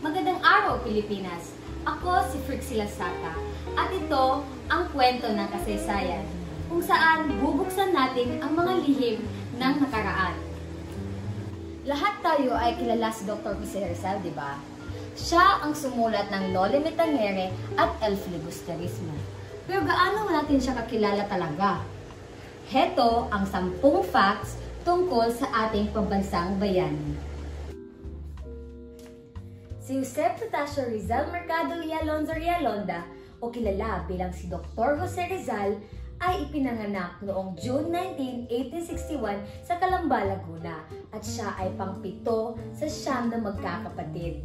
Magandang araw, Pilipinas! Ako si Frixie Lasaka at ito ang kwento ng kasaysayan kung saan bubuksan natin ang mga lihim ng nakaraan. Lahat tayo ay kilala si Dr. Jose Rizal, di ba? Siya ang sumulat ng Noli Me Tangere at El Filibusterismo. Pero gaano natin siya kakilala talaga? Heto ang 10 facts tungkol sa ating pambansang bayani. Si Jose Protasio Rizal Mercado y Alonzo Rialonda o kilala bilang si Dr. Jose Rizal ay ipinanganak noong June 19, 1861 sa Calamba, Laguna at siya ay pang-7 sa 9 na magkakapatid.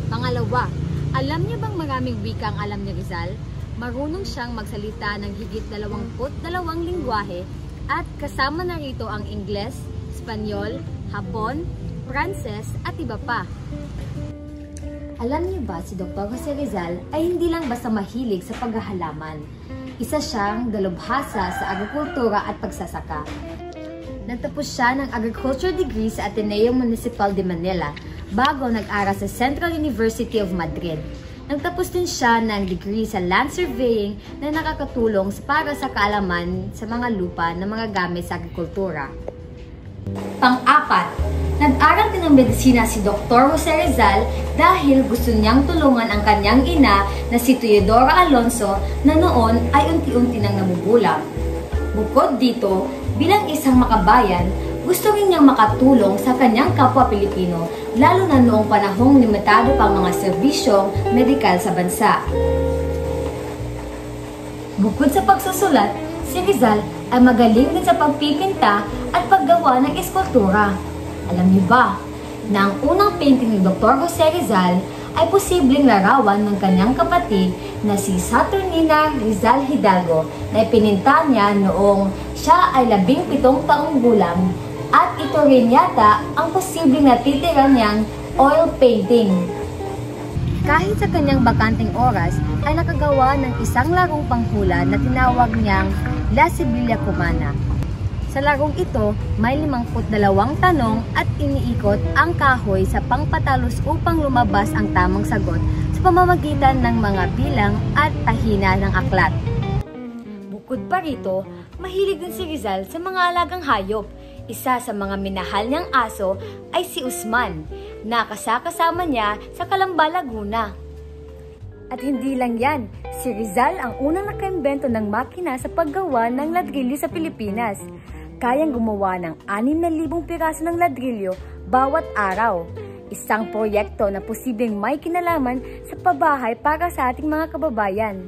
Pangalawa, alam niyo bang maraming wikang alam ni Rizal? Marunong siyang magsalita ng higit 22 lingwahe at kasama na rito ang Ingles, Espanyol, Hapon, Pranses at iba pa. Alam niyo ba si Dr. Jose Rizal ay hindi lang basta mahilig sa paghahalaman. Isa siyang dalubhasa sa agrikultura at pagsasaka. Nagtapos siya ng agriculture degree sa Ateneo Municipal de Manila bago nag-aral sa Central University of Madrid. Nagtapos din siya ng degree sa land surveying na nakakatulong para sa kaalaman sa mga lupa ng mga gamit sa agrikultura. Pang-apat, nag-aral din ng medisina si Dr. Jose Rizal dahil gusto niyang tulungan ang kanyang ina na si Teodora Alonso na noon ay unti-unti nang nabubulag. Bukod dito, bilang isang makabayan, gusto rin niyang makatulong sa kanyang kapwa Pilipino, lalo na noong panahong limitado pang mga serbisyong medikal sa bansa. Bukod sa pagsusulat, si Rizal ay magaling din sa pagpipinta at paggawa ng eskultura. Alam niyo ba na ang unang painting ni Dr. Jose Rizal ay posibleng larawan ng kanyang kapatid na si Saturnina Rizal Hidalgo na ipininta niya noong siya ay 17 taong gulang at ito rin yata ang posibleng natitira niyang oil painting. Kahit sa kanyang bakanting oras ay nakagawa ng isang larong panghula na tinawag niyang La Sibylla Cumana. Sa larong ito, may 52 tanong at iniikot ang kahoy sa pangpatalos upang lumabas ang tamang sagot sa pamamagitan ng mga bilang at tahina ng aklat. Bukod pa rito, mahilig din si Rizal sa mga alagang hayop. Isa sa mga minahal niyang aso ay si Usman, na kasama niya sa Calamba, Laguna. At hindi lang yan, si Rizal ang unang nakaimbento ng makina sa paggawa ng ladrilyo sa Pilipinas. Kayang gumawa ng 6,000 piraso ng ladrilyo bawat araw. Isang proyekto na posibleng may kinalaman sa pabahay para sa ating mga kababayan.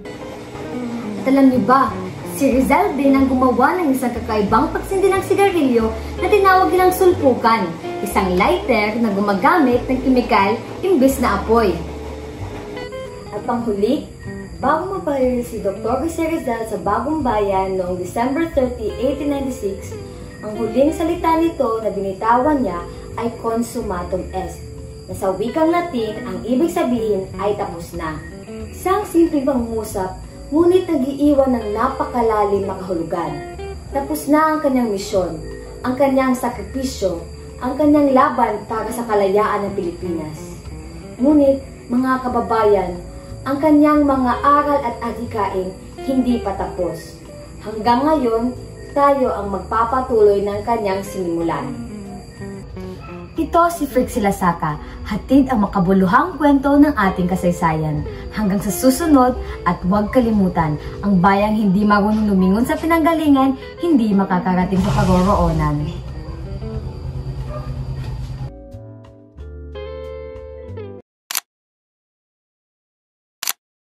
At alam niyo ba, si Rizal din ang gumawa ng isang kakaibang pagsindi ng sigarilyo na tinawag nilang sulpukan, isang lighter na gumagamit ng kimikal imbes na apoy. At panghuli, bago maparil si Dr. Jose Rizal sa Bagong Bayan noong December 30, 1896, ang huling salita nito na binitawan niya ay consummatum est, na sa wikang Latin ang ibig sabihin ay tapos na. Isang simpleng pangungusap, ngunit nag-iiwan ng napakalalim na kahulugan. Tapos na ang kanyang misyon, ang kanyang sakripisyo, ang kanyang laban para sa kalayaan ng Pilipinas. Ngunit, mga kababayan, ang kanyang mga aral at adhikain hindi pa tapos. Hanggang ngayon, tayo ang magpapatuloy ng kanyang sinimulan. Ito si Frixie Lasaka, hatid ang makabuluhang kwento ng ating kasaysayan. Hanggang sa susunod at huwag kalimutan, ang bayang hindi marunong lumingon sa pinanggalingan, hindi makakarating sa paroroonan.